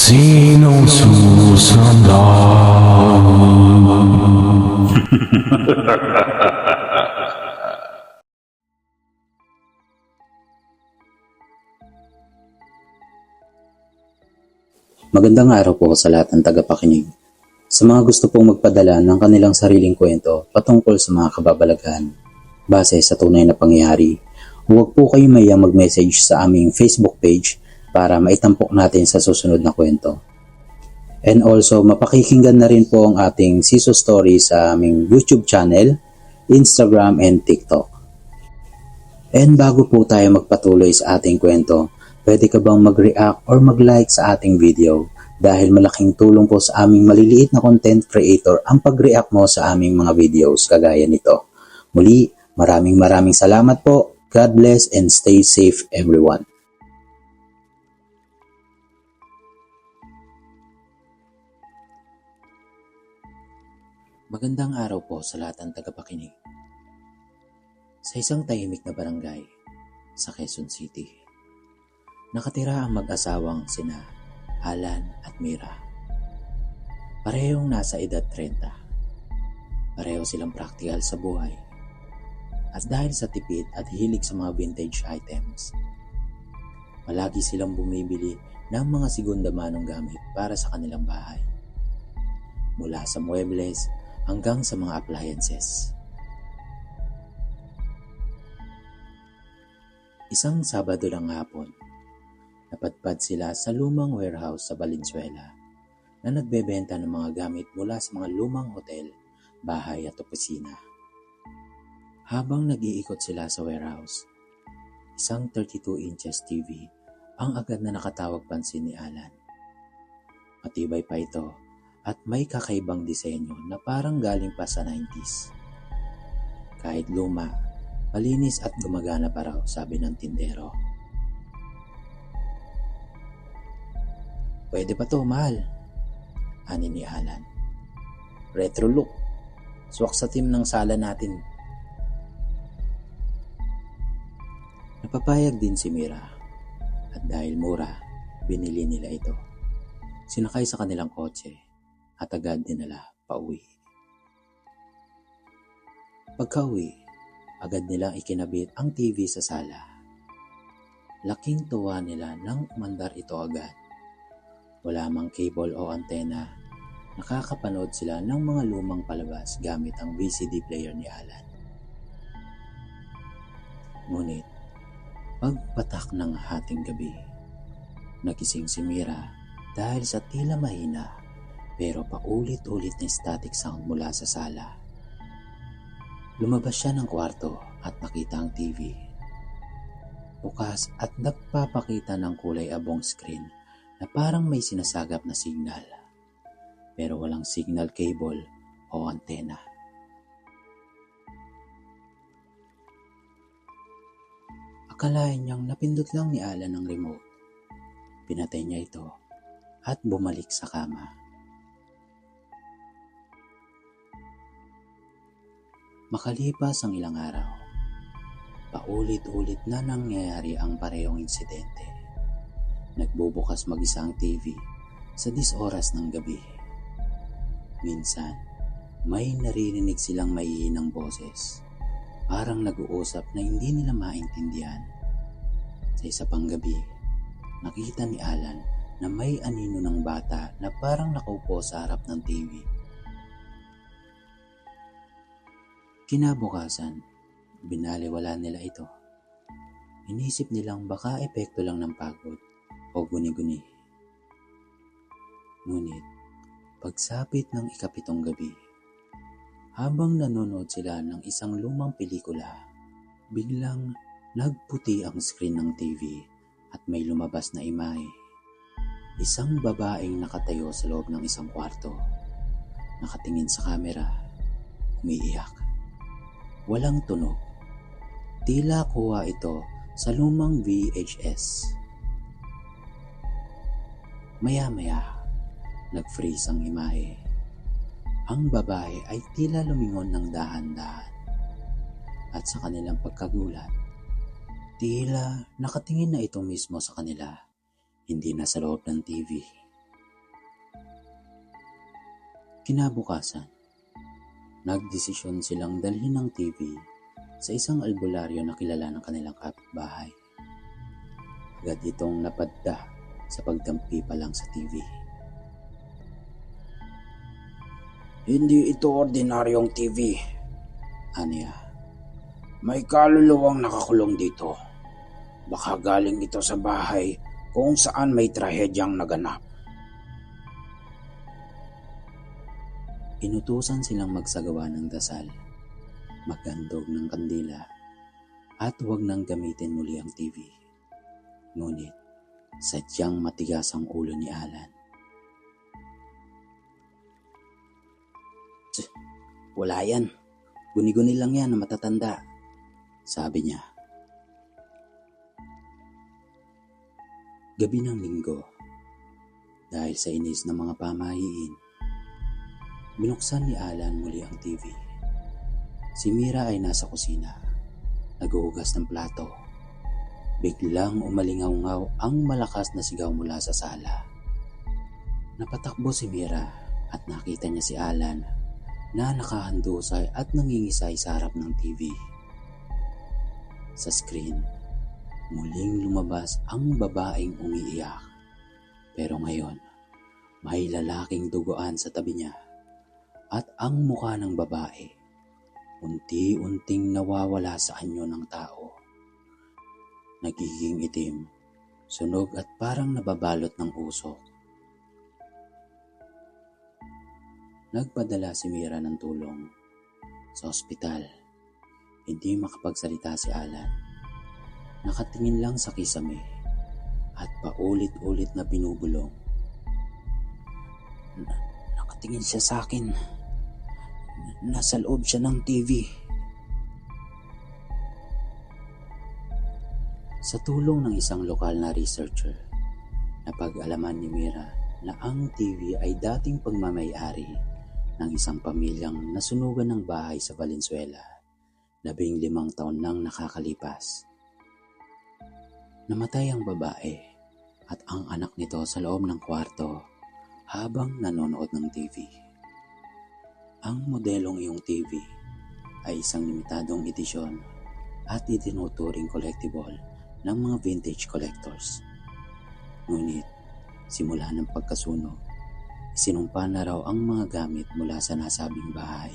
Sinong susunod? Magandang araw po sa lahat ng tagapakinig. Sa mga gusto pong magpadala ng kanilang sariling kwento patungkol sa mga kababalaghan, base sa tunay na pangyayari, huwag po kayong mayang mag-message sa aming Facebook page para maitampok natin sa susunod na kwento. And also, mapakikinggan na rin po ang ating Siso Story sa aming YouTube channel, Instagram, and TikTok. And bago po tayo magpatuloy sa ating kwento, pwede ka bang mag-react or mag-like sa ating video? Dahil malaking tulong po sa aming maliliit na content creator ang pag-react mo sa aming mga videos kagaya nito. Muli, maraming salamat po. God bless and stay safe everyone. Magandang araw po sa lahat ng tagapakinig. Sa isang tahimik na barangay sa Quezon City, nakatira ang mag-asawang sina Alan at Mira. Parehong nasa edad 30. Pareho silang praktikal sa buhay. At dahil sa tipid at hilig sa mga vintage items, palagi silang bumibili ng mga segunda manong gamit para sa kanilang bahay. Mula sa muebles hanggang sa mga appliances. Isang Sabado ng hapon, napadpad sila sa lumang warehouse sa Valenzuela na nagbebenta ng mga gamit mula sa mga lumang hotel, bahay at opisina. Habang nag-iikot sila sa warehouse, isang 32 inches TV ang agad na nakatawag pansin ni Alan. Matibay pa ito at may kakaibang disenyo na parang galing pa sa 90s. Kahit luma, malinis at gumagana pa raw, sabi ng tindero. Pwede pa to, mahal, ani ni Alan. Retro look, swak sa team ng sala natin. Napapayag din si Mira at dahil mura, binili nila ito. Sinakay sa kanilang kotse at agad dinala pauwi. Pagka-uwi, agad nilang ikinabit ang TV sa sala. Laking tuwa nila nang umandar ito agad. Wala mang cable o antena, nakakapanood sila ng mga lumang palabas gamit ang VCD player ni Alan. Ngunit, pagpatak ng hating gabi, nagising si Mira dahil sa tila mahina pero paulit-ulit na static sound mula sa sala. Lumabas siya ng kwarto at nakita ang TV. Bukas at nagpapakita ng kulay abong screen na parang may sinasagap na signal. Pero walang signal cable o antena. Akalain niyang napindot lang ni Alan ang remote. Pinatay niya ito at bumalik sa kama. Makalipas ang ilang araw, paulit-ulit na nangyayari ang parehong insidente. Nagbubukas mag-isa ang TV sa 10 oras ng gabi. Minsan, may naririnig silang maiinang boses, parang nag-uusap na hindi nila maintindihan. Sa isa pang gabi, nakita ni Alan na may anino ng bata na parang nakaupo sa harap ng TV. Kinabukasan, binaliwala nila ito. Inisip nilang baka epekto lang ng pagod o guni-guni. Ngunit, pagsapit ng ika-7 gabi, habang nanonood sila ng isang lumang pelikula, biglang nagputi ang screen ng TV at may lumabas na imahe. Isang babaeng nakatayo sa loob ng isang kwarto, nakatingin sa kamera, umiiyak. Walang tunog. Tila kuha ito sa lumang VHS. Maya-maya, nag-freeze ang imahe. Ang babae ay tila lumingon ng dahan-dahan. At sa kanilang pagkagulat, tila nakatingin na ito mismo sa kanila, hindi na sa loob ng TV. Kinabukasan, nagdesisyon silang dalhin ng TV sa isang albularyo na kilala ng kanilang kapitbahay. Agad itong napadda sa pagdampi pa lang sa TV. Hindi ito ordinaryong TV. Aniya, May kaluluwang nakakulong dito. Baka galing ito sa bahay kung saan may trahedyang naganap. inutusan silang magsagawa ng dasal, magandog ng kandila, at huwag nang gamitin muli ang TV. Ngunit, sadyang matigas ang ulo ni Alan. Wala yan. Guni-guni lang yan na matatanda, sabi niya. Gabi ng linggo, dahil sa inis ng mga pamahiin, binuksan ni Alan muli ang TV. Si Mira ay nasa kusina, naghuhugas ng plato. Biglang umalingaw-ngaw ang malakas na sigaw mula sa sala. Napatakbo si Mira at nakita niya si Alan na nakahandusay at nangingisay sa harap ng TV. Sa screen, muling lumabas ang babaeng umiiyak. Pero ngayon, may lalaking duguan sa tabi niya at ang mukha ng babae unti-unting nawawala sa anyo ng tao. Nagiging itim, sunog at parang nababalot ng usok. Nagpadala si Mira ng tulong. Sa ospital, hindi makapagsalita si Alan. Nakatingin lang sa kisame at paulit-ulit na binubulong. Nakatingin siya sa akin. Nasa loob siya ng TV. Sa tulong ng isang lokal na researcher, napag-alaman ni Mira na ang TV ay dating pagmamay-ari ng isang pamilyang nasunugan ng bahay sa Valenzuela, 15 taon nang nakakalipas. Namatay ang babae at ang anak nito sa loob ng kwarto habang nanonood ng TV. Ang modelong iyong TV ay isang limitadong edisyon at itinuturing collectible ng mga vintage collectors. Ngunit, simula ng pagkasunog, isinumpa na raw ang mga gamit mula sa nasabing bahay.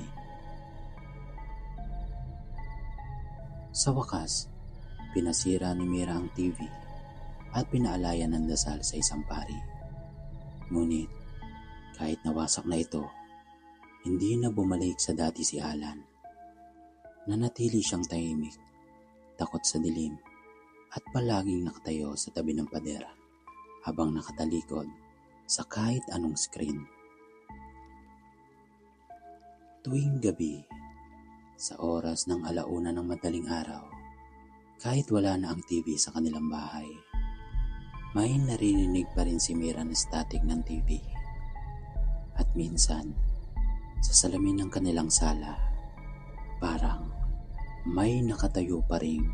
Sa wakas, pinasira ni Mira ang TV at pinaalayan ng dasal sa isang pari. Ngunit, kahit nawasak na ito, hindi na bumalik sa dati si Alan. Nanatili siyang tahimik, takot sa dilim, at palaging nakatayo sa tabi ng pader habang nakatalikod sa kahit anong screen. Tuwing gabi, sa oras ng 1:00 ng madaling araw, kahit wala na ang TV sa kanilang bahay, may narinig pa rin si Mira na static ng TV. At minsan, sa salamin ng kanilang sala, parang may nakatayo pa ring